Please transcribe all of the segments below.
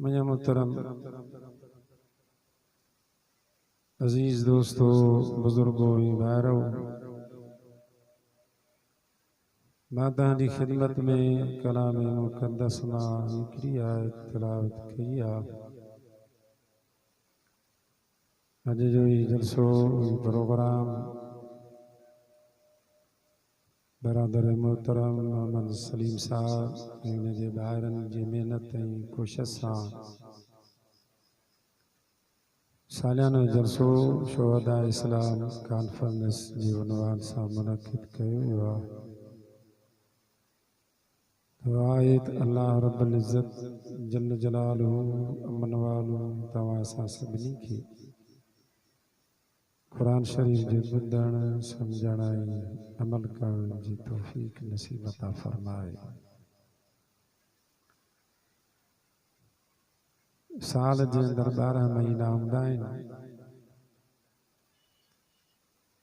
मुझे मुहतरम अजीज दोस्तों, बुजुर्गों, भाइयों, माता की खिदमत में कलाम मुक़द्दस मां हिकिड़ी आयत तिलावत कई आहे। अॼु जो ही जलसो प्रोग्राम बरादर मोहतरम मोहम्मद सलीम साहब ऐं उन जे ॿारनि जी महिनत ऐं कोशिश सां सालियानो जलसो शुहदा इस्लाम कॉन्फ्रेंस जे उनवान सां मुनक़िद कयो वियो आहे। दुआएत अल्लाह रब्बुल इज़्ज़त जल जलालहू अमन वालू तव्हां सां सभिनी खे कुरान शरीफ जे ॿुधण सम्झण ऐं अमल करण जी तौफ़ीक़ नसीब अता फरमाए। साल जे अंदर 12 महीना हूंदा आहिनि।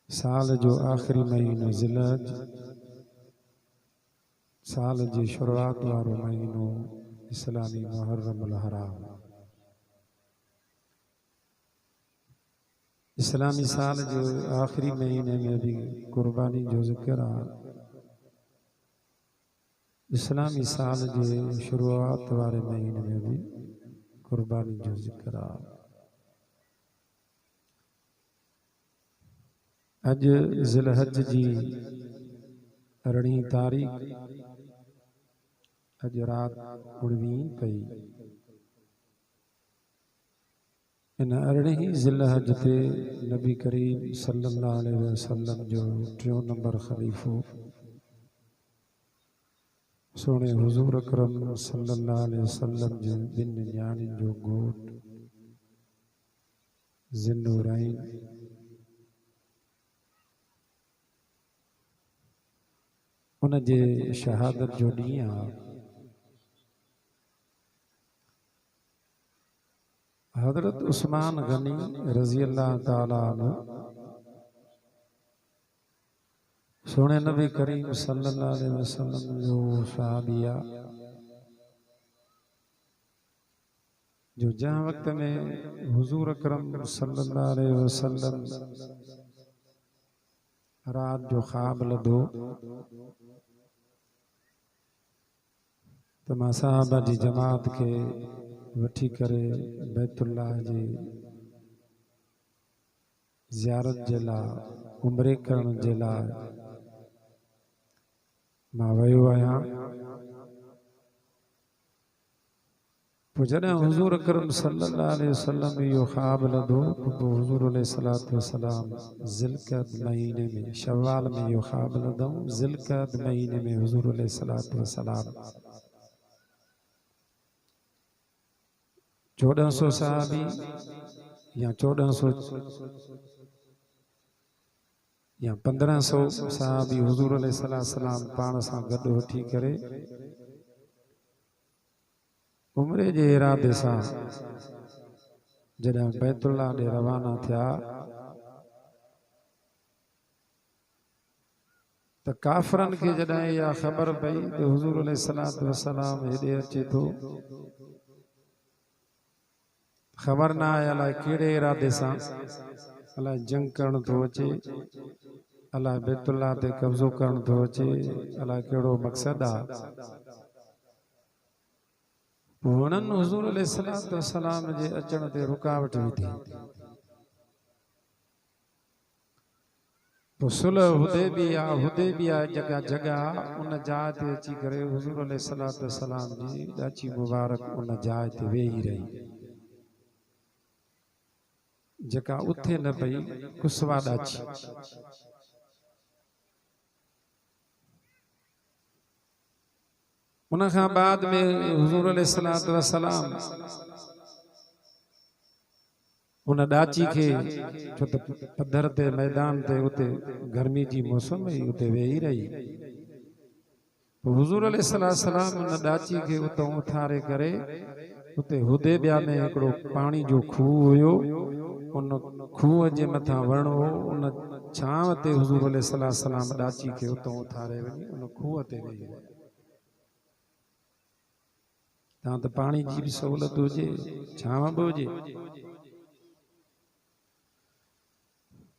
साल जो आख़िरी महीनो ज़िलहज, साल जी शुरुआत वारो महीनो इस्लामी मुहर्रमुल हराम। इस्लामी साल जो आखिरी महीने में भी कुर्बानी जो ज़िक्र आहे। इस्लामी साल जे शुरुआत वारे महीने में भी कुर्बानी जो ज़िक्र आहे। अॼु ज़िलहज जी 18 तारीख़, अॼु राति 19 पई। इन 18 ज़िलहज ते नबी करीम सल्लल्लाहु अलैहि वसल्लम जो 3 नंबर ख़लीफ़ो सोने हुज़ूर अकरम सल्लल्लाहु अलैहि वसल्लम जे ॿिनि न्याणियुनि जो घोट ज़िन्नूरैन उन जे शहादत जो ॾींहुं आहे। हज़रत उस्मान गनी रज़ी अल्लाह ताला अन्हु सोने नबी करीम सल्लल्लाहु अलैहि वसल्लम जो सहाबिया जो जहाँ वक्त में हुजूर अकरम सल्लल्लाहु अलैहि वसल्लम रात जो ख्वाब लधो तो मां साहबा जी जमात के वठी करे बैतुल्लाह जी ज़ियारत जे लाइ उमरे करण जे लाइ मां वियो आहियां। पोइ जॾहिं हुज़ूर अकरम सल्लल्लाहु अलैहि वसल्लम इहो ख्वाब लधो पोइ हुज़ूर अलैहिस्सलातु वस्सलाम ज़िलक़द महीने में शव्वाल में इहो ख्वाब लधऊं। ज़िलक़द महीने में हुज़ूर अलैहिस्सलातु वस्सलाम 1400 सहाबी या 1400 या 1500 सहाबी हुज़ूर अलैहिस्सलाम पाण सां गॾु वठी करे उमरे जे इरादे सां जॾहिं बैतुल्लाह ॾे रवाना थिया त काफ़रनि खे जॾहिं इहा ख़बर पई त हुज़ूर अलैहिस्सलातु वस्सलाम हेॾे अचे थो, ख़बर न आहे अलाए कहिड़े इरादे सां, अलाए जंग करण थो अचे, अलाए बैतुल्लाह ते कब्ज़ो करण थो अचे, अलाए कहिड़ो मक़सदु आहे। उन्हनि हुज़ूर अलैहिस्सलातु वस्सलाम जे अचण ते रुकावट विधी। पोइ सुलह हुदैबिया जगह उन जाइ ते अची करे हुज़ूर अलैहिस्सलातु वस्सलाम जी ॾाची मुबारक उन जाइ ते वेही रही, जेका उथे न पई, कुसवा ॾाची। उन खां बाद में हुज़ूर अलैहिस्सलातु वस्सलाम उन ॾाची खे छो त पधर ते मैदान ते उते गर्मी जी मौसम हुई, उते वेही रही। हुज़ूर अलैहिस्सलातु वस्सलाम उन ॾाची खे उतां उथारे करे उते हुदैबिया में हिकिड़ो पाणी जो खूह हुयो, उन खूह जे मथां वण हो, उन छांव ते हुज़ूर अलैहिस्सलातु वस्सलाम ॾाची खे उतां उथारे वञी उन खूह ते वेही रहिया। त ता तो पानी जी भी सहूलत हुजे छांव बि हुजे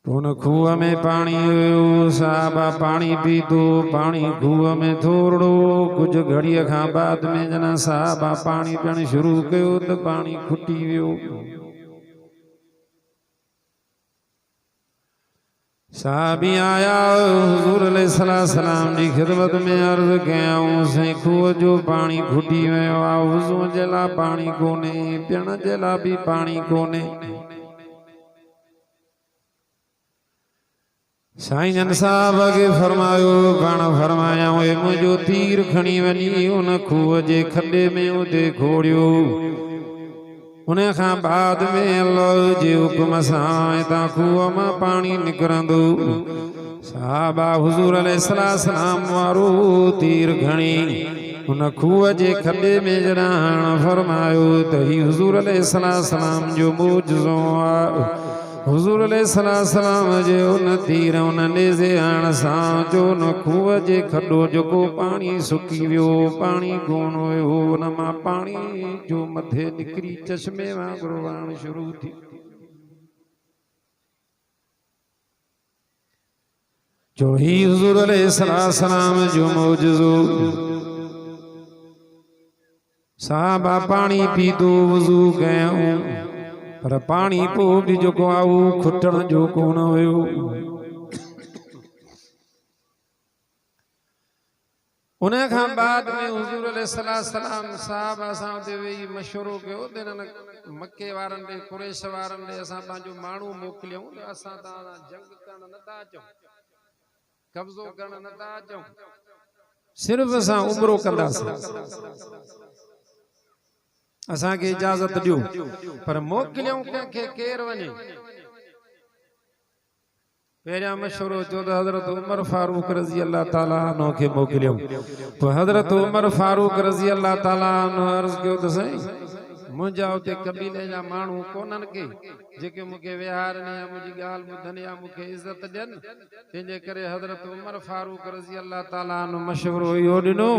उन खूह में पानी हुयो साहबा पानी पीतो पानी खूह में थोड़ो कुछ घड़ीअ खां बाद में जना साहबा पानी पीअण शुरू कयो तो पानी खुटी वियो साहबी आया हुजूर अलैहिस्सलाम जी खिदमत में अर्ज कयाऊं साईं खूह जो पानी खुटी वियो आहे वुज़ू जे लाइ पानी कोन्हे पीअण जे लाइ बि पानी कोन्हे साईं जन साहब के फरमायो पाण फरमायाऊं ए मुंहिंजो तीर खणी वञी उन खूह जे खॾे में उते खोड़ियो उन खां बाद में अल्लाह जे हुक्म सां हितां खूह मां पानी निकिरंदो साहबा हुजूर अलैहिस्सलाम वारो तीर खणी उन खूह जे खॾे में जॾहिं हण फरमायो त ही हुजूर अलैहिस्सलाम जो मौजज़ो आहे हुजूर अलैहिस्सलाम जे उन तीर उन नेज़े हण सां जो उन खूह जे खॾो जेको पाणी सुकी वियो पाणी कोन हुयो उन मां पाणी जो मथे निकिरी चश्मे वांगुरु वहण शुरू थी जो ही हुजूर अलैहिस्सलाम जो मौजज़ो साहबा पानी पीतो वुज़ू कयूं पर पानी पोइ बि जेको आहे उहो खुटण जो कोन हुयो उन खां बाद में हुजूर अलैहिस्सलाम साहब असां उते वेही मशवरो कयो त मके वारनि ॾे कुरैश वारनि ॾे असां पंहिंजो माण्हू मोकिलियूं त असां तव्हां जंग करण नथा अचूं कब्ज़ो करण नथा अचूं सिर्फ़ असां उमरो कंदासीं असां के इजाजत दियो पर मोकिलियूं कंहिंखे केर वञे पहिरियां मशवरो थियो त हज़रत उमर फारूक रज़ी अल्लाह ताला अन्हु खे मोकिलियूं पोइ हज़रत उमर फारूक रज़ी अल्लाह ताला अन्हु अर्ज़ कयो त साईं मुंहिंजा उते कबीले जा माण्हू कोन्हनि के जेके मूंखे विहारनि या मुंहिंजी ॻाल्हि ॿुधनि या मूंखे इज़त ॾियनि तंहिंजे करे हज़रत उमर फारूक रज़ी अल्लाह ताला अन्हु मशवरो इहो ॾिनो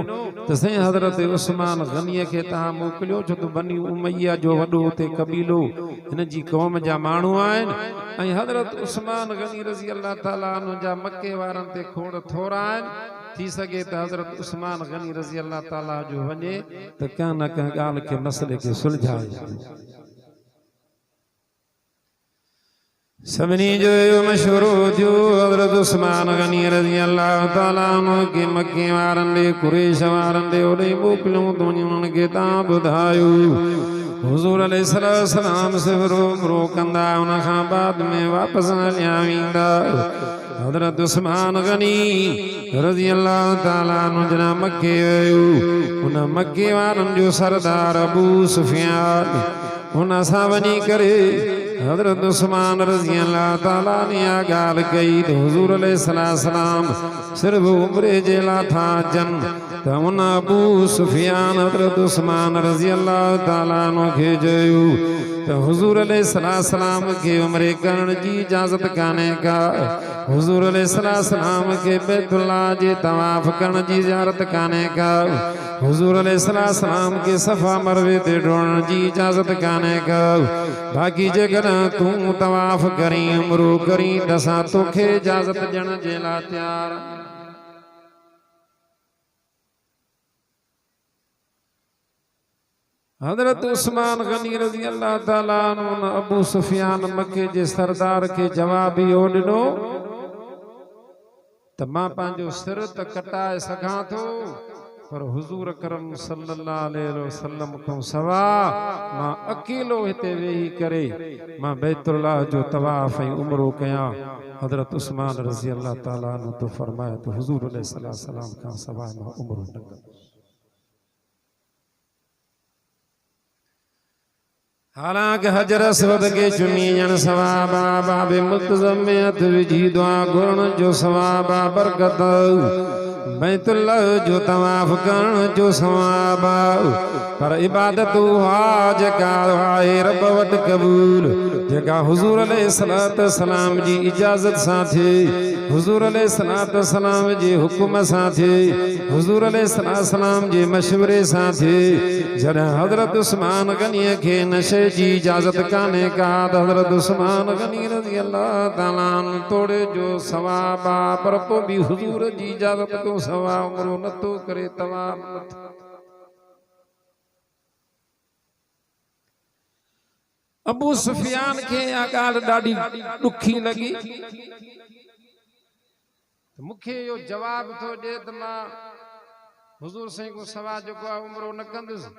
त साईं हज़रत उस्मान गनीअ खे तव्हां मोकिलियो छो त बनी उमैया जो वॾो उते कबीलो हिन जी क़ौम जा माण्हू आहिनि ऐं हज़रत उस्मान गनी रज़ी अल्लाह ताला अन्हु जा मके वारनि ते खोड़ थोरा आहिनि थी सके त हज़रत उस्मान गनी रज़ी अल्लाह ताला जो वञे त कंहिं न कंहिं ॻाल्हि खे मसइले खे सुलझाए सभिनी जो मशवरो थियो हज़रत उस्मान गनी रज़ी अल्लाह ताला अन्हु खे मके वारनि ॾे कुरैश वारनि ॾे ओॾे मोकिलियूं त उन्हनि खे तव्हां ॿुधायो हुजूर अलैहिस्सलाम सिफ़रो उमरो कंदा उन खां बाद में वापसि हलिया वेंदा हज़रत उस्मान गनी रज़ी अल्लाह ताला अन्हु जना मके वियो उन मके वारनि जो सरदार अबू सुफियान उन सां वञी करे हज़रत उस्मान रज़ी अल्लाह ताला ने ॻाल्हि कई त हुजूर अलैहिस्सलाम सिर्फ़ उमरे जे लाइ था अचनि त उन अबू सुफियान हज़रत उस्मान रज़ी अल्लाह ताला अन्हु खे चयो त हुजूर अलैहिस्सलाम खे उमरे करण जी इजाज़त कान्हे का हुजूर अलैहिस्सलाम खे बैतुल्लाह जे तवाफ़ करण जी इजाज़त कान्हे का हुजूर अलैहिस्सलाम के सफ़ा मरवे ते डोड़न जी इजाज़त कान्हे का बाक़ी जेकॾहिं तूं तवाफ़ करीं उमरो करीं त असां तोखे इजाज़त ॾियण जे लाइ तयार हज़रत उस्मान गनी रज़ी अल्लाह ताला अन्हु अबू सुफियान मके जे सरदार के जवाब इहो ॾिनो त मां पंहिंजो सिर त कटाए सघां थो पर हुजूर अकरम सल्लल्लाहु अलैहि वसल्लम खां सवा मां अकेलो हिते वेही करे मां बैतुल्लाह जो तवाफ़ ऐं उमरो कयां हज़रत उस्मान रज़ी अल्लाह ताला अन्हु तो फरमाए त हुजूर अलैहिस्सलाम खां सवा मां उमरो न कंदुसि हालांकि हजर असवद के चुमी जन सवाबा बाबे मुल्तज़म में हथ विझी दुआ घुरण जो सवाबा बरकत बैतुल्लाह जो तवाफ करण जो सवाबा पर इबादत उहा जेका आहे रब वटि क़बूल जेका हुज़ूर अलैहिस्सलाम जी इजाज़त सां थिए हुज़ूर अलैहिस्सलाम जे हुकुम सां थिए हुज़ूर अलैहिस्सलाम जे मशवरे सां थिए जॾहिं हज़रत उस्मान गनी खे नशे जी इजाज़त कान्हे का त हज़रत उस्मान गनी रज़ी अल्लाह ताला अन्हु तोड़े जो सवाब आहे पर पोइ बि हुज़ूर जी इजाज़त खां सवा उमिरो नथो करे तवाब नथो अबू सुफियान के आ गाल ॾाढी ॾुखी लगी मुखे यो जवाब थो ॾे त मां हुज़ूर साईं को सवा जेको आहे उमिरो न कंदुसि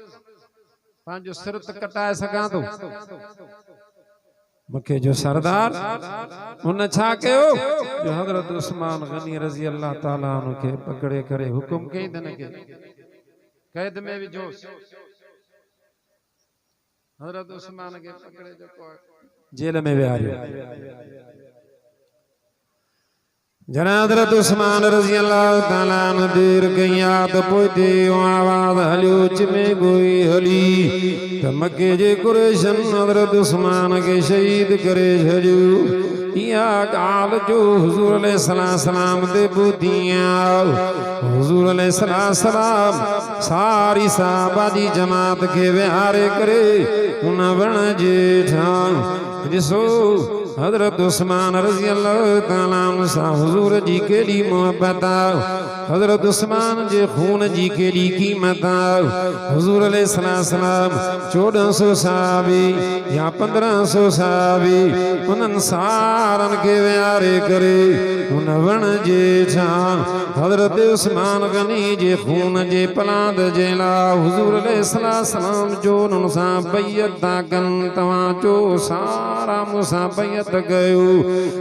पंहिंजो सिर त कटाए सघां थो मुखे जो सरदार उन छा कयो जो हज़रत उस्मान गनी रज़ी अल्लाह ताला अन्हु खे पकड़े करे हुकुम कई त न के कैद में विझोस हज़रत उस्मान के पकड़े जेको जेल में विहारियो जना हज़रत उस्मान रज़ी अल्लाह ताला अन्हु देर कया त पोइ ते आवाज़ हलियो चिमे गोई हली त मके जे कुरैशन हज़रत उस्मान के शहीद करे छॾियो इहा ॻाल्हि जो हुज़ूर अलैहिस्सलाम ते ॿुधी हुज़ूर अलैहिस्सलाम सारी सहाबा जी जमात खे विहारे करे उन वण जे ठां ॾिसो हज़रत उस्मान रज़ी अल्लाह ताला अन्हु सां हुज़ूर जी केॾी मोहबत हज़रत उस्मान जे खून जी केॾी क़ीमत हुज़ूर अलैहिस्सलाम 1400 सहाबी या 1500 सहाबी उन्हनि सारनि खे विहारे करे उन वण जे ठां हज़रत उस्मान गनी जे खून जे पलांद जे लाइ हुज़ूर अलैहिस्सलाम जो उन्हनि सां बैयत था कनि तव्हां जो सारा मूंसां बैयत कयो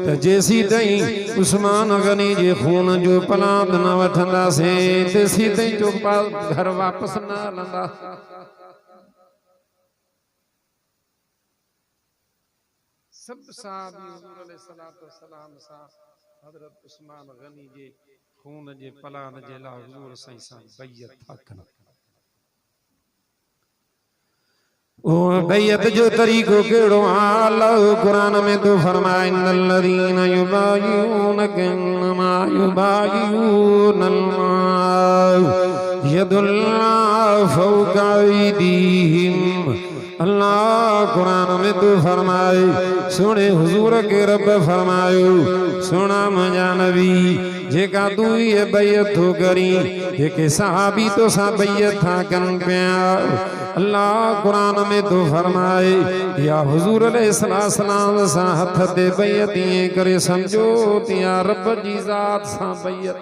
त जेसी ताईं उस्मान गनी जे खून जो पलांद न वठंदासीं तेसी ताईं जो घर वापस न हलंदा सब सहाबी हुज़ूर अलैहिस्सलाम सां हज़रत उस्मान गनी जे खून जे पलांद जे लाइ हुज़ूर साईं सां बैयत था कनि ओ बैयत जो तरीक़ो केड़ो अल्लाह कुरान में तो फरमाए इन्नल्लज़ीना युबायिऊनका इन्नमा युबायिऊनल यदुल्लाहि फौका अयदीहिम अल्लाह कुरान में तो फरमाए सुने हुजूर के रब फरमायो सुना मुंहिंजा नबी जेका तू ये बैयत थो करी जेके सहाबी तो सा बैयत था कनि पिया अल्लाह कुरान में तो फरमाए या हुजूर अलैहिस्सलाम सा हथ ते बैयत ये करे समझो तिया रब जी ज़ात सा बैयत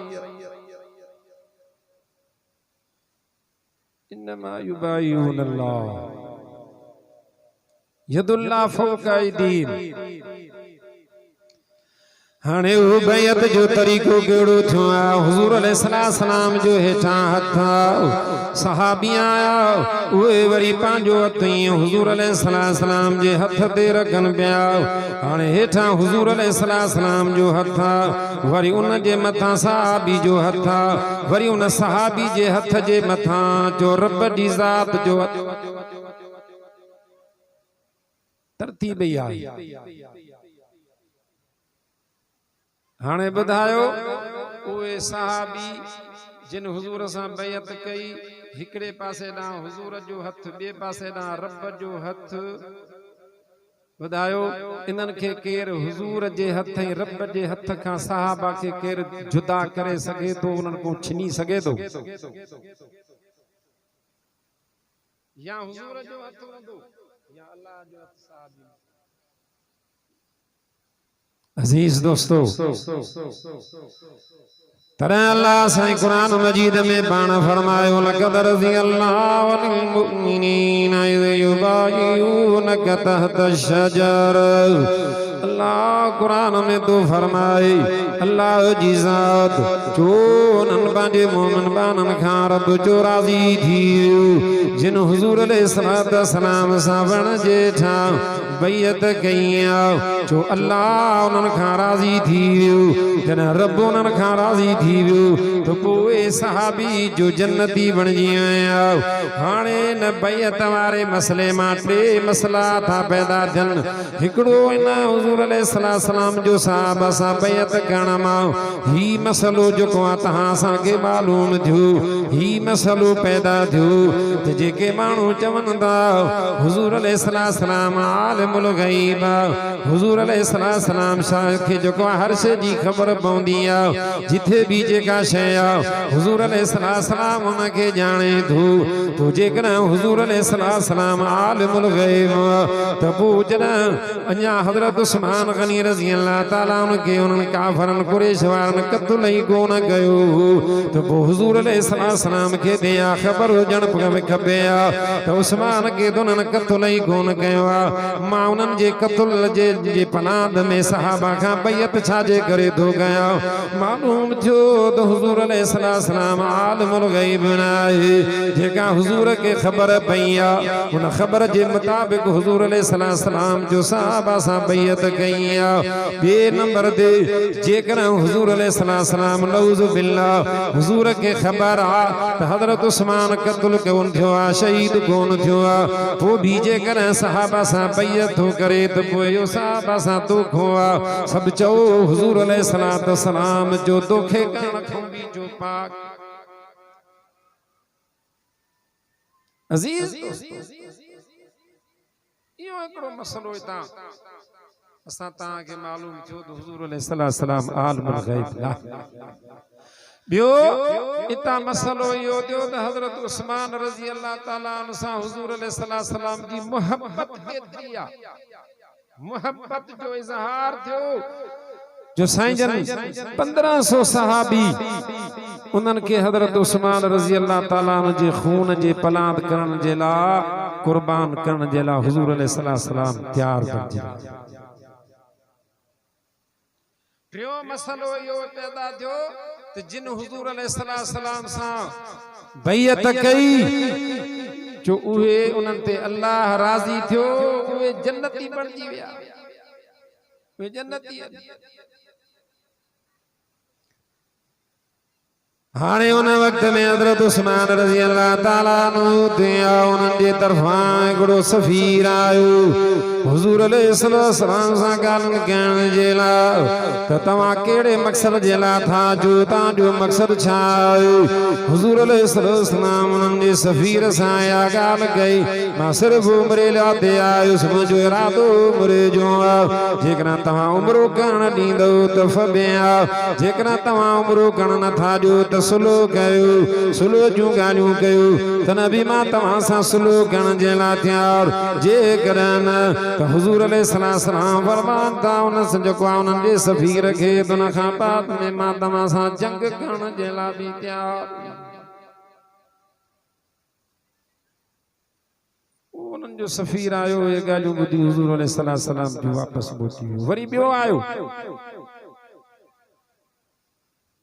इन्नमा युबायिऊनल्लाह यदुल्लाह फौका अयदीहिम हाणे वो बैयत जो तरीक़ो केड़ो थियो हुजूर अलैहिस्सलाम जो हेठा हथ सहाबी आया उहे वरी पांजो हथ हुजूर अलैहिस्सलाम जे हथ ते रखन पिया हाणे हेठा हुजूर अलैहिस्सलाम जो हथ वरी उन जे मथा सहाबी जो हथ वरी उन सहाबी जे हथ जे मथा जो रब जी ज़ात जो तरतीब ही आई हाणे ॿुधायो उहे सहाबी जिन हुजूर सां बैयत कई हिकड़े पासे ॾांहुं हुजूर जो हथ ॿिए पासे ॾांहुं रब जो हथ ॿुधायो इन्हनि खे केरु हुजूर जे हथ ऐं रब जे हथ खां सहाबा खे केरु जुदा करे सघे थो उन्हनि खां छिनी सघे थो या हुजूर जो हथ हूंदो या अल्लाह जो हथ सहाबी अजीज दोस्तों तरह अल्लाह साईं कुरान मजीद में पाण फरमायो लक़द रज़ियल्लाहु अनिल मुमिनीना इज़ युबायिऊनका तहत अश-शजर अल्लाह कुरान में तो फरमाए अल्लाह जी ज़ात जो नन बांजे मोमिन बानन खां रब जो राज़ी थी जिन हुजूर अलैहिस्सलाम सां वण जेठा बैयत कईया जो अल्लाह उन्हनि खां राज़ी थी वियो जन रब उन्हनि खां राज़ी थी वियो तो पोइ सहाबी जो जन्नती बणजी विया हाणे न बैयत वारे मसले मां टे मसला था पैदा थियनि हिकिड़ो इन हुजूर अलैहिस्सलाम जो साहब सां बैयत करण मां ही मसलो जेको आहे तव्हां असांखे मालूम थियो ही मसलो पैदा थियो त जेके माण्हू चवनि था हुजूर अलैहिस्सलाम आलिमुल गैब हुजूर अलैहिस्सलाम खे जेको आहे हर शइ जी ख़बर पवंदी आहे जिथे बि जेका शइ आहे हुजूर अलैहिस्सलाम उनखे ॼाणे थो तो जेकॾहिं हुजूर अलैहिस्सलाम आलिमुल गैब त पोइ जॾहिं अञा हज़रत उस्मान गनी रज़ी अल्लाह ताला उनखे उन्हनि काफ़रनि कुरैश वारनि क़त्ल ई कोन कयो त पोइ हुजूर अलैहिस्सलाम खे दिया ख़बर हुजणु खपे त उस्मान खे त उन्हनि क़त्ल ई कोन कयो आहे मां उन्हनि जे क़त्ल जे पनाद में सहाबा खां बैयत छाजे करे थो कयां मालूम थियो त हुजूर अलैहिस्सलाम आलिमुल गैब न आहे जेका हुजूर खे ख़बर पई आहे उन ख़बर जे मुताबिक़ हुजूर अलैहिस्सलाम जो सहाबा सां बैयत कई आहे ॿिए नंबर ते जेकॾहिं हुजूर अलैहिस्सलाम नऊज़ बिल्लाह हुजूर खे ख़बर आहे त हज़रत उस्मान क़त्ल कोन थियो आहे शहीद कोन थियो आहे पोइ बि जेकॾहिं सहाबा सां बैयत थो करे त पोइ इहो सहाबा सां तोखो आहे सभु चओ हुजूर अलैहिस्सलाम जो तोखे करण खां बि जो पाक अज़ीज़ इहो हिकिड़ो मसलो हितां असां तव्हांखे मालूम थियो त हुजूर अलैहिस्सलाम आलिमुल गैब न ॿियो इतां मसलो इहो थियो त हज़रत उस्मान रज़ी अल्लाह ताला अन्हु सां हुजूर अलैहिस्सलाम जी मोहब्बत केतिरी आहे मोहब्बत जो इज़हार थियो जो साईं जन 1500 सहाबी उन्हनि खे हज़रत उस्मान रज़ी अल्लाह ताला अन्हु जे खून जे पलाद करण जे लाइ कुर्बान करण जे लाइ हुजूर अलैहिस्सलाम तैयार बणिजी टियों मसलो इहो पैदा थियो त जिन हुजूर अलैहिस्सलाम सां बैयत कई जो उहे उन्हनि ते अल्लाह राज़ी थियो उहे जन्नती बणिजी विया उहे जन्नती हाणे उन वक्त में हज़रत उस्मान रज़ी अल्लाह ताला अन्हु ते उन्हनि जे तरफ़ां हिकिड़ो सफ़ीर आयो हुजूर अलैहिस्सलाम सां ॻाल्हि करण जे लाइ त तव्हां कहिड़े मक़सद जे लाइ था जो तव्हांजो मक़सद छा आहे हुजूर अलैहिस्सलाम उन्हनि जे सफ़ीर सां इहा ॻाल्हि कई मां सिर्फ़ु उमिरि लाइ ते आयुसि मुंहिंजो इरादो उमिरि जो आहे जेकॾहिं तव्हां उमिरो करणु ॾींदव त फबिया जेकॾहिं तव्हां उमिरो करणु नथा ॾियो त सुलो कयो सुलो जूं ॻाल्हियूं कयो त नबी मां तव्हां सां सुलो करण जे लाइ तयार जेकॾहिं न त हुजूर अलैहिस्सलाम फरमान था उन जेको आहे उन्हनि जे सफ़ीर खे उन खां बाद में मां तव्हां सां जंग करण जे लाइ बि तयार उन्हनि जो सफ़ीर आयो इहे ॻाल्हियूं ॿुधी हुजूर अलैहिस्सलाम जो वापसि मोटी वियो वरी ॿियो आयो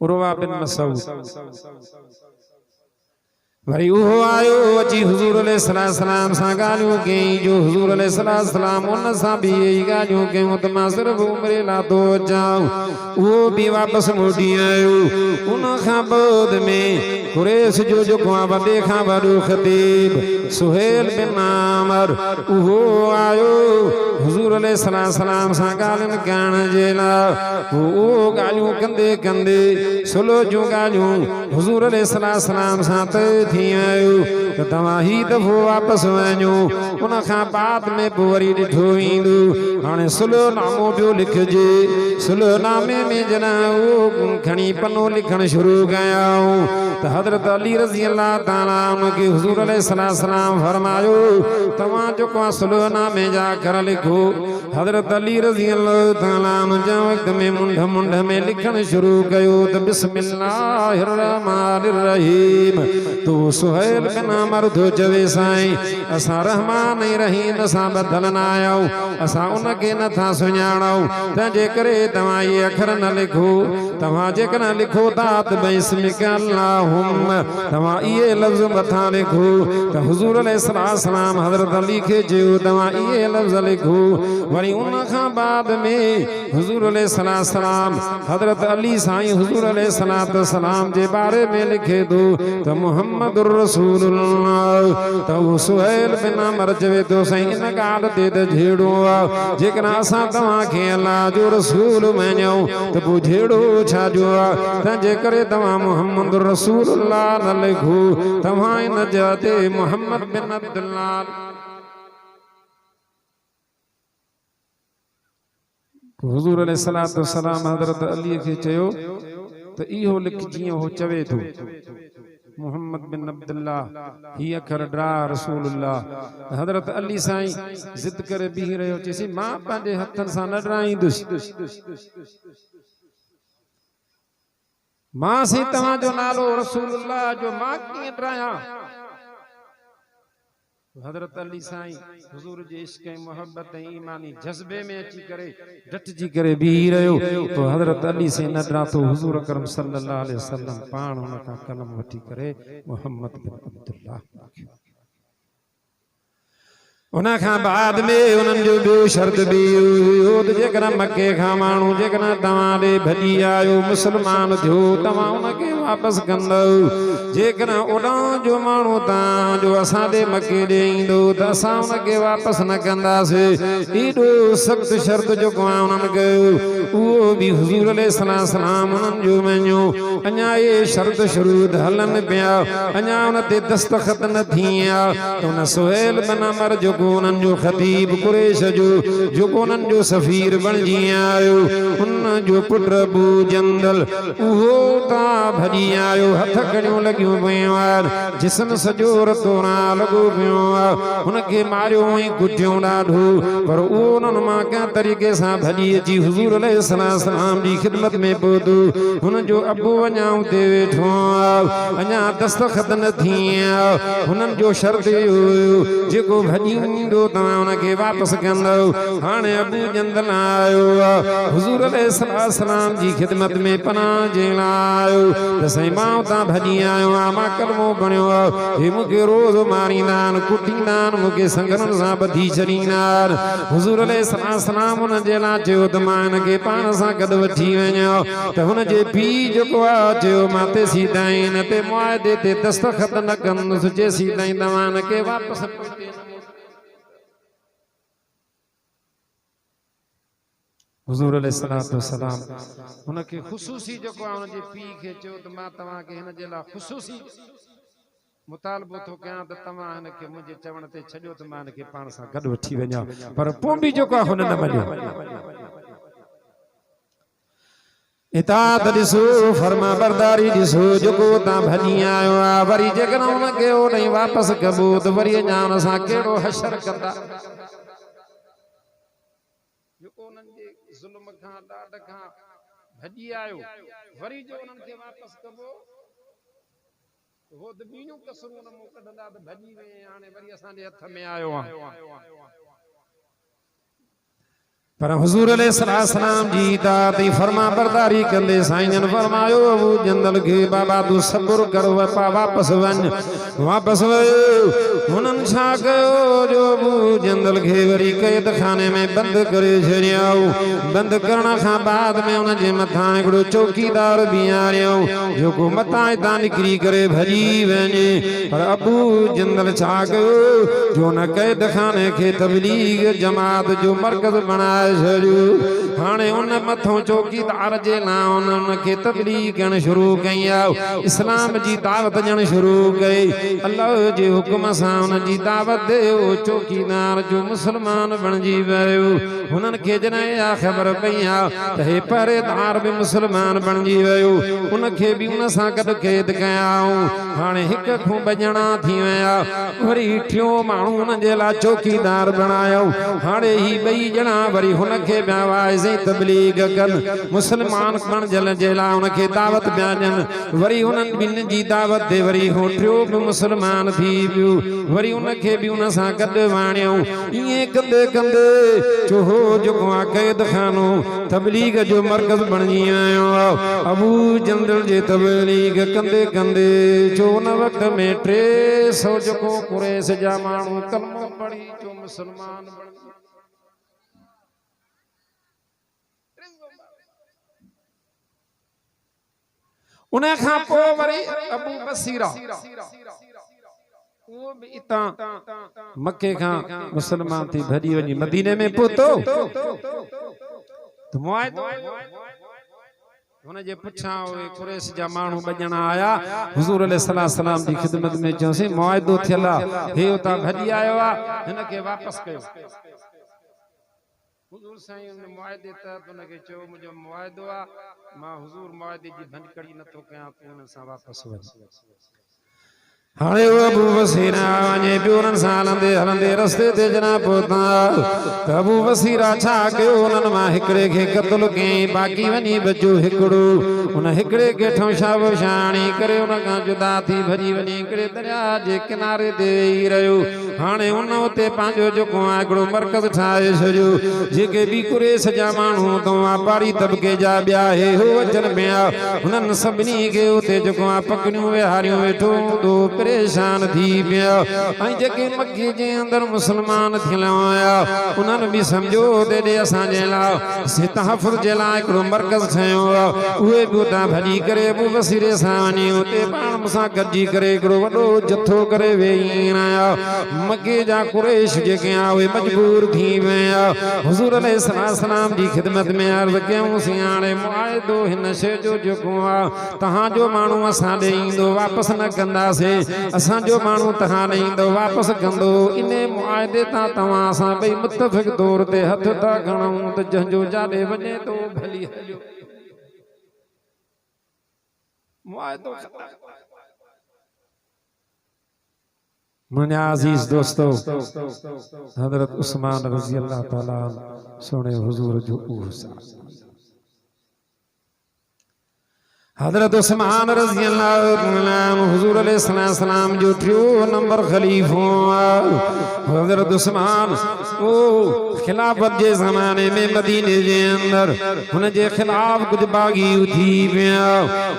उरवा बिन मसूद वरी उहो आयो अची हुजूर अलैहिस्सलाम सां ॻाल्हियूं कई जो हुजूर अलैहिस्सलाम उन सां बि इहे ॻाल्हियूं कयूं त मां सिर्फ़ु उमिरि लाइ थो अचां उहो बि वापसि मोटी आयो उन खां बाद में कुरैश जो जेको आहे वॾे खां वॾो ख़तीब सुहेल बिन आमिर उहो आयो हुजूर अलैहिस्सलाम सां ॻाल्हियुनि करण जे लाइ उहो ॻाल्हियूं कंदे कंदे सुलो जूं ॻाल्हियूं हुजूर अलैहिस्सलाम सां तय थी वियो त तव्हां ही दफ़ो वापसि वञो उन खां बाद में पोइ वरी ॾिठो ईंदो हाणे सुलोनामो पियो लिखिजे सुलोनामे में जॾहिं उहो खणी पनो लिखणु शुरू कयाऊं त हज़रत अली रज़ी अल्लाह ताला उनके हुज़ूर अलैहिस्सलाम फरमायो तव्हां जेको सुलहनामे जा कर लिखो। हज़रत अली रज़ी अल्लाह ताला जे वक़्त में मुंड में लिखण शुरू कयो त बिस्मिल्लाहिर रहमानिर रहीम। तो सुहैल बिन अमर थो चवे साईं असां रहमान ऐं रहीम सां ॿधल न आहियूं, असां उनखे नथा सुञाणूं, तंहिंजे करे तव्हां इहे अखर न लिखो। तव्हां जेकॾहिं लिखो था त बिस्मिका अल्लाहुम्म तव्हां इहे लफ़्ज़ मथां लिखो त हुज़ूर अलैहिस्सलाम हज़रत अली खे चयो तव्हां इहे लफ़्ज़ लिखो। वरी उन खां बाद में हुज़ूर अलैहिस्सलाम हज़रत अली साईं हुज़ूर अलैहिस्सलाम जे बारे में लिखे थो त मुहम्मदुर रसूलुल्लाह। त उहो सुहैल बिन अमर चवे थो साईं इन ॻाल्हि ते त जहिड़ो आहे जेकॾहिं असां तव्हांखे अल्लाह जो रसूल मञूं त पोइ जहिड़ो छाजो आहे। तंहिंजे करे तव्हां मुहम्मद रसूलुल्लाह न लिखो, तव्हां इन जा ते मुहम्मद बिन अब्दुल्लाह। हुज़ूर अलैहिस्सलाम हज़रत अली खे चयो त इहो लिख जीअं हो चवे थो मुहम्मद बिन अब्दुल्लाह ही अखर ड्रा रसूलुल्लाह। हज़रत अली साईं ज़िद करे बीह रहियो चईसि मां पंहिंजे हथनि सां न ड्राईंदुसि, मां सी तव्हांजो नालो रसूलुल्लाह जो मां कीअं ड्रायां। हज़रत अली साईं हुज़ूर जे इश्क़ ऐं मोहब्बत ऐं ईमानी जज़्बे में अची करे डटिजी करे बीह रहियो। तो हज़रत अली से न ड्रातो हुज़ूर अकरम सल्लल्लाहु अलैहि वसल्लम पाण हुन खां कलम वठी करे मुहम्मद बिन अब्दुल्लाह। उन खां बाद में उन्हनि जो ॿियो शर्त बि हुयो त जेकॾहिं मके खां माण्हू जेकॾहिं तव्हां ॾे भॼी आयो मुस्लमान थियो तव्हां उनखे वापसि कंदव। जेकॾहिं ओॾां जो माण्हू तव्हांजो असां ॾे मके ॾे ईंदो त असां उनखे वापसि न कंदासीं। एॾो सख़्तु शर्त जेको आहे उन्हनि कयो उहो बि हुज़ूर अलैहिस्सलाम उन्हनि जो मञियो। अञा इहे शर्त शरूद हलनि पिया, अञा उन ते दस्तख़त न थी आहे त उन सुहैल बिन अमर जो उन्हनि जो ख़तीब कुरैश जो जेको उन्हनि जो सफ़ीर बणिजी आयो उन जो पुट अबू जंदल उहो तां भॼी आयो, हथ कड़ियूं लॻियूं पियूं आहिनि, जिस्म सॼो रतोड़ा लॻो पियो आहे, हुनखे मारियो ऐं कुटियो ॾाढो। पर उहो उन्हनि मां कंहिं तरीक़े सां भॼी अची हुज़ूर अलैहिस्सलाम जी ख़िदमत में पहुतो। हुनजो अबू अञा उते वेठो आहे, अञा दस्तख़त न थी आहे। हुननि जो शर्त इहो हुयो जेको भॼी ईंदो तव्हां उनखे वापसि कंदव। हाणे अबू जंदल आयो आहे हुज़ूर अलैहिस्सलाम जी ख़िदमत में पनाह जे लाइ आयो त साईं मां उतां भॼी आयो आहियां, मां कलमो पढ़ियो आहे, हे मूंखे रोज़ मारींदा आहिनि, कुटींदा आहिनि, मूंखे संगरनि सां ॿधी छॾींदा आहिनि। हुज़ूर अलैहिस्सलाम हुन जे लाइ चयो त मां हिनखे पाण सां गॾु वठी वञा। त हुनजे पीउ जेको आहे चयो मां तेसीं ताईं हिन ते मुआदे ते दस्तख़त न कंदुसि जेसीं ताईं तव्हां हिनखे वापसि हुज़ूर अलैहिस्सलाम हुनखे ख़ुसूसी जेको आहे हुनजे पीउ खे चयो त मां तव्हांखे हिन जे लाइ ख़ुसूसी मुतालबो थो कयां त तव्हां हिनखे मुंहिंजे चवण ते छॾियो त मां हिनखे पाण सां गॾु वठी वञा। पर पोइ बि जेको आहे हुन न मञियो। इताअत ॾिसो, फर्मा बरदारी ॾिसो, जेको तव्हां भॼी आयो आहे वरी जेकॾहिं हुनखे ओॾां वापसि कबो त वरी अञा हुन सां कहिड़ो हशर कंदा। ज़ुल्म खां ॾाढ खां भॼी आयो वरी जो उन्हनि खे वापसि कबो हो त ॿियूं कसरूं न मूं कढंदा त भॼी वे, हाणे वरी असांजे हथ में आयो आहे। पर हुज़ूर अलैहिस्सलाम जी इताअत ऐं फर्मा बरदारी कंदे साईं जन फरमायो अबू जंदल खे बाबा तूं सब्र कर, वापसि वञ। वापसि वियो, हुननि छा कयो जो अबू जंदल खे वरी क़ैद खाने में बंदि करे छॾियऊं। बंदि करण खां बाद में हुनजे मथां हिकिड़ो चौकीदार बीहारियऊं जेको मथां हितां निकिरी करे भॼी वञे। पर अबू जंदल छा कयो जो हुन क़ैद खाने खे तबलीग जमात जो मर्कज़ बणायो बनाए छॾियो हाणे उन मथों चौकीदार जे लाइ उनखे तबलीग करण शुरू कई इस्लाम जी दावत ॾियण शुरू कई अल्लाह जे हुक्म सां उन जी दावत दे चौकीदार जो मुसलमान बणजी वियो हुननि खे जॾहिं ख़बर पई त हे पहरेदार बि मुसलमान बणजी वियो उनखे बि उन सां गॾु क़ैद कयाऊं हाणे हिक खां ॿ ॼणा थी विया वरी टियों माण्हू हुन जे लाइ चौकीदार बणायो हाणे ही ॿई ॼणा वरी हुनखे पिया वाइज़ तबलीग कनि मुसलमान बणजण जे लाइ हुनखे दावत पिया ॾियनि वरी हुननि ॿिनि जी दावत ते वरी हो टियों बि मुसलमान थी वियो वरी उनखे बि उन सां गॾु वाणियऊं ईअं कंदे कंदे चोहो जेको आहे क़ैद खानो तबलीग जो मर्कज़ बणजी वियो अबू जंदल जे तबलीग कंदे कंदे जो उन वक़्त में 300 जेको कुरैश जा माण्हू कलमो पढ़ी जो मुसलमान बणजी उन खां पोइ वरी अबू बसीरा वो भी इता मक्के खां मुसलमान थी भॼी वञी मदीने में पहुतो तो मुआहिदो हुन जे पुछां कुरैश जा माण्हू ॿ ॼणा आया हुज़ूर अलैहि सलाम जी ख़िदमत में चयोसीं मुआहिदो थियल आहे हे उतां भॼी आयो आहे हिन खे वापसि कयो हुज़ूर साईं उन मुआहिदे तहत उनखे चयो मुंहिंजो मुआहिदो आहे मां हुज़ूर मुआहिदे जी भंजकड़ी नथो कयां तूं हुन सां वापसि वञ हाणे अबू बसीरा वञे पियो उन्हनि सां हलंदे हलंदे रस्ते ते जना पहुता त अबू बसीरा छा कयो उन्हनि मां हिकिड़े खे क़त्ल कयईं बाक़ी वञी बचो हिकिड़ो उन हिकिड़े खे ठौशाब छाणी करे उन खां जुदा थी भॼी वञी हिकिड़े दरिया जे किनारे ते वेही रहियो हाणे उन उते पंहिंजो जेको आहे हिकिड़ो मर्कज़ ठाहे छॾियो जेके बि कुरैश जा माण्हू तो वापारी तबिके जा ॿिया हे हो अचनि पिया हुननि सभिनी खे उते जेको आहे पकड़ियूं विहारियूं वेठो हूंदो परेशान थी पिया ऐं जेके मक्के जे अंदर मुसलमान थियल हुया उन्हनि बि सम्झो तेॾे असांजे लाइ तहफ़ुज़ जे लाइ हिकिड़ो मर्कज़ ठहियो उहे बि उतां भॼी करे अबू बसीरे सां वञी उते पाण सां गॾिजी करे हिकिड़ो वॾो जथो करे वेही आया मक्के जा कुरैश जेके उहे मजबूर थी विया हुज़ूर अलैहिस्सलाम जी ख़िदमत में अर्ज़ कयूंसीं हाणे मुआहिदो हिन शइ जो जेको आहे तव्हांजो माण्हू असां ॾे ईंदो वापसि न कंदासीं असांजो माण्हू तव्हां ॾे ईंदो वापसि कंदो इन मुआहिदे तां तव्हां असां ॿई मुतफ़िक़ तौर ते हथ था खणूं त जंहिंजो जाॾे वञे थो भली हलियो मुआहिदो मुंहिंजा अज़ीज़ दोस्तो हज़रत उस्मान रज़ी अल्लाह ताला सोने हुज़ूर जो उहो हज़रत उस्मान रज़ी अल्लाह हुज़ूर अलैहिस्सलाम जो 3 नंबर खलीफो हज़रत उस्मान ओ खिलाफत जे ज़माने में मदीने जे अंदर हुन जे खिलाफ कुछ बागी थी पिया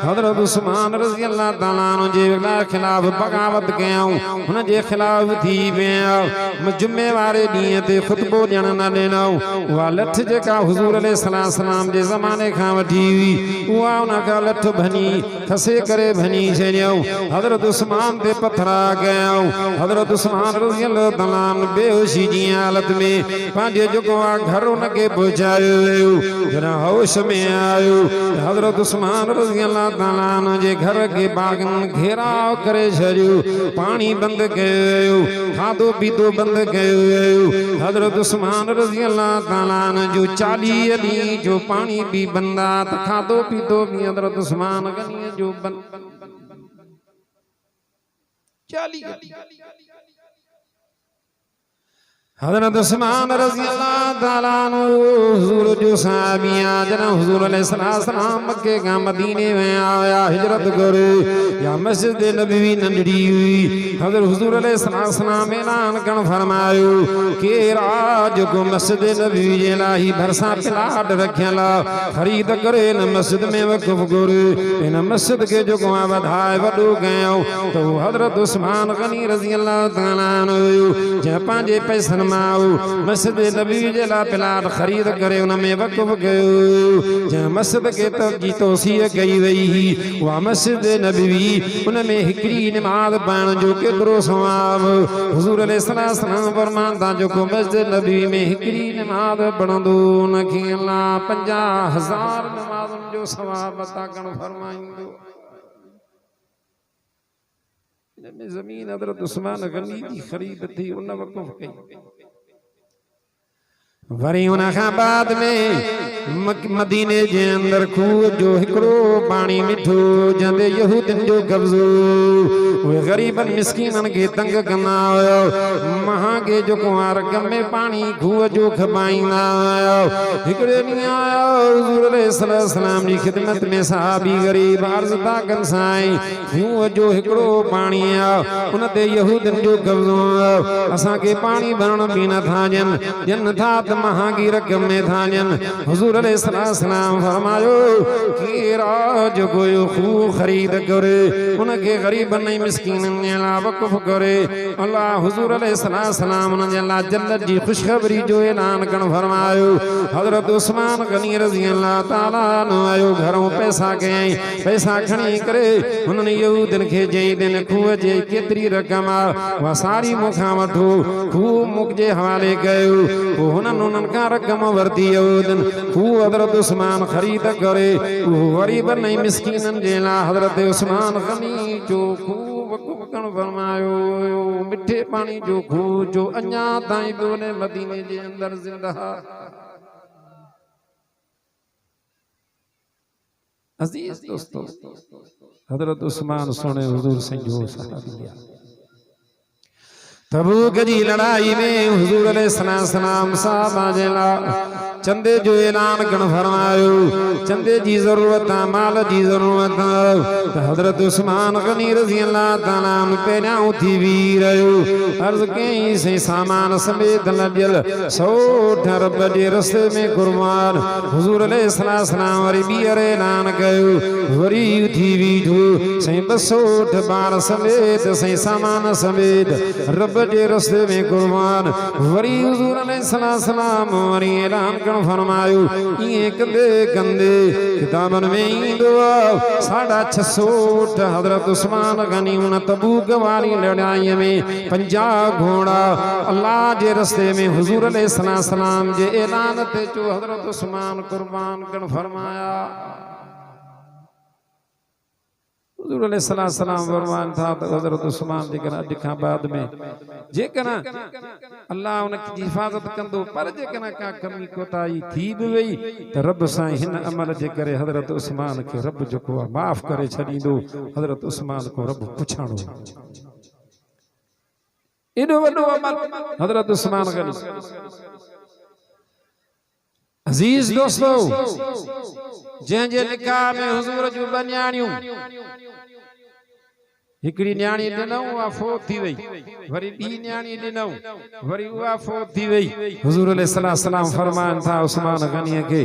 हज़रत उस्मान रज़ी अल्लाह ताला जे खिलाफ बगावत कयऊं हुन जे खिलाफ थी पिया जुमे वारे ॾींहं ते ख़ुतबो ॾियण न ॾिनो उहा लठ जेका हुज़ूर अलैहिस्सलाम जे ज़माने खां वठी हुई उहा उन खां लठ भनी खसे करे भनी छॾियऊं हज़रत उस्मान ते पथरा कयऊं हज़रत उस्मान रज़ी अल्लाह ताला बेहोशी जी हालत में पंहिंजे जेको आहे घर उनखे पहुचायो वियो जॾहिं होश में आयो हज़रत उस्मान रज़ी अल्लाह ताला जे घर के बागन घेराव करे छॾियो पानी बंदि कयो वियो खाधो पीतो बंदि कयो वियो हज़रत उस्मान रज़ी अल्लाह ताला जो 40 ॾींहं जो पानी बि बंदि आहे त खाधो पीतो बि हज़रत उस्मान गनीअ जो बंदि 40 हज़रत उस्मान रज़ी अल्लाह ताला हुज़ूर जो सहाबिया जॾहिं हुज़ूर अलैहिस्सलाम मक्के खां मदीने में आया हिजरत करे या मस्जिद नबवी नंढड़ी हुई हज़रत हुज़ूर अलैहिस्सलाम ऐलान करण फरमायो केरा जेको मस्जिद नबवी जे लाइ भरसां प्लाट रखियल ख़रीद करे इन मस्जिद में वक़फ़ करे इन मस्जिद के जेको वधाए वॾो कयो त हज़रत उस्मान गनी रज़ी अल्लाह ताला जंहिं पंहिंजे पैसनि फरमाओ मस्जिद नबी जे ला प्लाट ख़रीद करे उन में वक़फ़ कयो जंहिं मस्जिद खे जी तौसीअ कई वई हुई उहा मस्जिद नबवी उन में हिकिड़ी नमाज़ पढ़ण जो केतिरो सवाब हुज़ूर अलैहिस्सलाम फरमांदा जेको मस्जिद नबवी में हिकिड़ी नमाज़ पढ़ंदो उनखे अल्लाह 50,000 नमाज़ुनि जो सवाब अता करण फरमाईंदो में ज़मीन हज़रत उस्मान गनी जी ख़रीद थी उन वक़फ़ कई वरी उन खां बाद में मदीने जे अंदर खूह जो हिकिड़ो पाणी मिठो जंहिंते यहूदियुनि जो कब्ज़ो उहे ग़रीबनि मिस्कीननि खे तंग कंदा हुयो महांगे जेको रक़म में पाणी खूह जो खपाईंदा हुयो हिकिड़े ॾींहुं आयो हुज़ूर अलैहिस्सलाम जी ख़िदमत में सहाबी ग़रीब अर्ज़ था कनि साईं खूह जो हिकिड़ो पाणी आहे उन ते यहूदियुनि जो कब्ज़ो असांखे पाणी भरण बि नथा ॾियनि था त महांगी रक़म में था ॾियनि हुज़ूर अलैहिस्सलाम फरमायो केरा जेको खूह ख़रीद करे उनखे ग़रीबनि मिस्कीननि जे लाइ वक़फ़ करे अल्लाह हुज़ूर अलैहिस्सलाम उन जे लाइ जन्नत जी ख़ुशख़बरी जो ऐलान करणु फरमायो हज़रत उस्मान गनी रज़ी अल्लाह ताला आयो घरों पैसा कयईं पैसा खणी करे हुननि यहूदियुनि खे चई दिन खूह जे केतिरी रक़म आहे उहा सारी मूंखां वठो खूह मुंहिंजे हवाले कयो पोइ हुननि का रक़म वरती यहूदियुनि खूह हज़रत उस्मान ख़रीद करे उहो ग़रीबनि ऐं मिस्कीननि जे लाइ हज़रत उस्मान गनी जो खूह वक़फ़ करणु फरमायो मिठे पाणी जो खूह जो अञा ताईं बि उन मदीने जे अंदर ज़िंदा अज़ीज़ दोस्तों हज़रत उस्मान सोने हुज़ूर से जो सहाबी आहे तबूक जी लड़ाई में हुज़ूर अलैहिस्सलाम साहबा जे लाइ चंदे जो ऐलान करणु फरमायो चंदे जी ज़रूरत आहे माल जी ज़रूरत आहे हज़रत उस्मान गनी रज़ी अल्लाह ताला पहिरियां उथी बीह रहियो अर्ज़ कयईं सही सामान समेत लॾियल 100 अरब जे रस्ते में कुर्बान हुज़ूर अलैहिस्सलाम वरी ॿीहर ऐलान कयो वरी उथी बीठो सही 200 ॿार समेत सही सामान समेत रब जे रस्ते में कुर्बान वरी हुज़ूर अलैहिस्सलाम वरी ऐलान फरमायो ये कंदे कंदे किताबन में ईंदो 650 हज़रत उस्मान गनी उन तबूक वाली लड़ाई में 50 घोड़ा अल्लाह जे रस्ते में हुज़ूर अलैहिस्सलाम जे ऐलान ते जो हज़रत उस्मान कुर्बान करण फरमाया हुज़ूर अलैहिस्सलाम फरमान था तो हज़रत उस्मान जे अॼु खां बाद में जेकर अल्लाह उनकी हिफ़ाज़त कंदो पर जेकर का कमी कोताही थी भी वई तो रब साईं हिन अमल जे करे हज़रत उस्मान के रब जेको माफ़ करे छॾींदो हज़रत उस्मान को रब पुछाणो एॾो वॾो अमल हज़रत उस्मान गनी अज़ीज़ दोस्तों जंहिंजे निकाह में हुज़ूर जूं ॿ न्याणियूं हिकिड़ी न्याणी ॾिनऊं उहा फोत थी वई वरी ॿी न्याणी ॾिनऊं वरी उहा फोत थी वई हुज़ूर अलैहिस्सलाम फरमान था उस्मान गनीअ खे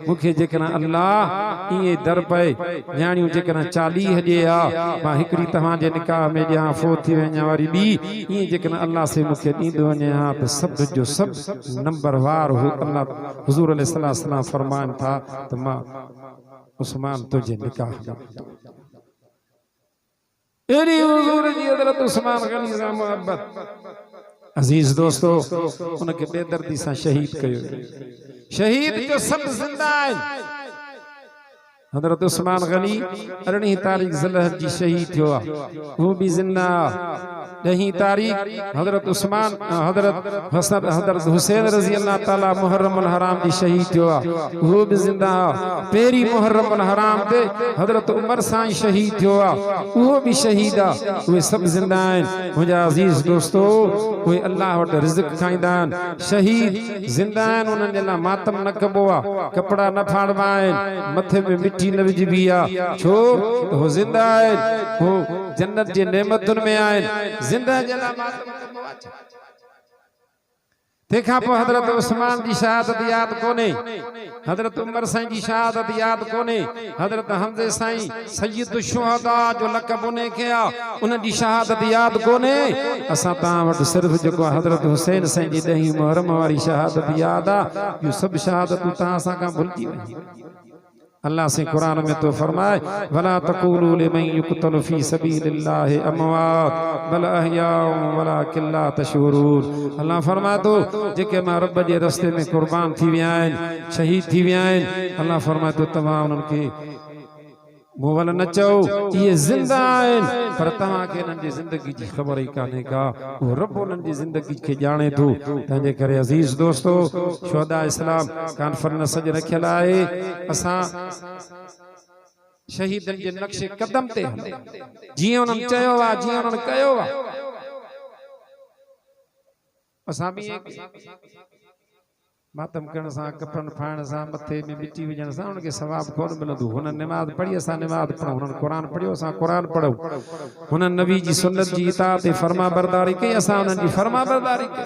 मूंखे जेकर अल्लाह ईअं दर पए न्याणियूं जेकर 40 जे आ मां हिकिड़ी तव्हांजे निकाह में ॾियां फोत थी वञा वरी ॿी ईअं जेकर अल्लाह से मूंखे ॾींदो वञे हा त सभ जो सभ नंबरवार हो अल्लाह हुज़ूर अलैहिस्सलाम फरमान था त मां उस्मान तुझे निकाह एरी हुज़ूर जी हज़रत उस्मान गनी सां मोहब्बत अज़ीज़ दोस्तों उनके बेदर्दी सां शहीद कयो शहीद जो सब जिंदा आहिनि हज़रत उस्मान गनी 18 तारीख़ ज़िलहज जी शहीद थियो वो भी जिंदा 10 तारीख़ हज़रत उस्मान हज़रत हुसैन रज़ी अल्लाह ताला मुहर्रम अल हराम जी शहीद थियो वो भी जिंदा पेरी मुहर्रम अल हराम ते हज़रत उमर साईं शहीद थियो वो भी शहीद आ वे सब जिंदा आहिनि मुंहिंजा अज़ीज़ दोस्तों कोई अल्लाह वटि रिज़्क़ खाईंदा आहिनि शहीद जिंदा आहिनि उन्हनि जे लाइ मातम न कबो आहे कपड़ा न फाड़बा आहिनि मथे में मिट्टी न विझबी आहे छो हो जिंदा आहिनि हो जन्नत जे नेमतुनि में आहिनि जिंदा जे लाइ मातम कबो आहे तंहिंखां पोइ हज़रत उस्मान जी शहादत यादि कोन्हे, हज़रत उमर साईं जी शहादत यादि कोन्हे, हज़रत हमज़े साईं सय्यद शुहदा जो लक़ब उन खे आहे, उन जी शहादत यादि कोन्हे। असां तव्हां वटि सिर्फ़ु जेको हज़रत हुसैन साईं जी 10 मुहर्रम वारी शहादत यादि आहे, इहो सभु शहादतूं तव्हां असां खां भुलिजी वञो। अल्लाह से कुरान में तो फरमाए वला तक़ूलू लिमन युक़तलु फी सबीलिल्लाहि अमवात बल अहयाउ वलाकिन ला तशऊरून। अल्लाह फरमाए तो जेके मां रब जे रस्ते में कुर्बान थी विया आहिनि, शहीद थी विया आहिनि, अल्लाह फरमाए तो तव्हां उन्हनि खे मूं वल न चओ इहे ज़िंदा आहिनि, पर तव्हांखे इन्हनि जी ज़िंदगी जी ख़बर ई कान्हे का, उहो रब उन्हनि जी ज़िंदगी खे ॼाणे थो। तंहिंजे करे अज़ीज़ दोस्तो, शुहदा इस्लाम कॉन्फ्रेंस अॼु रखियल आहे। असां शहीदनि जे नक्शे कदम ते जीअं उन्हनि चयो आहे, जीअं उन्हनि कयो आहे, असां बि मातम करण सां, कफन फाइण सां, मथे में मिट्टी विझण सां उनखे सवाब कोन मिलंदो। हुननि नमाज़ पढ़ी, असां नमाज़ पढ़ूं, हुननि क़ुरान पढ़ियो, असां क़ुरान पढ़ूं, हुननि नबी जी सुन्नत जी इताअत ऐं फर्मा बरदारी कई, असां हुननि जी फर्मा बरदारी कई।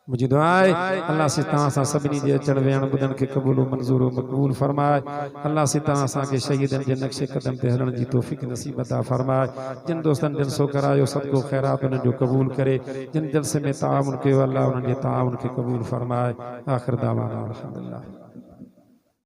मुझी दुआ है अल्लाह से तव्हां सां सभिनी जे अचण वेहण ॿुधण खे क़बूल मंज़ूर मक़बूल फरमाए। अल्लाह से तव्हां असांखे शहीदनि जे नक्शे कदम ते हलण जी तौफ़ीक़ नसीब अता फरमाए। जिन दोस्तनि जलसो करायो सदको ख़ैरात उन्हनि जो क़बूल करे, जिन जलसे में ताउन कयो अल्लाह उन्हनि जे ताउन खे क़बूल फरमाए। आख़िर दावाना अल्हम्दुलिल्लाह।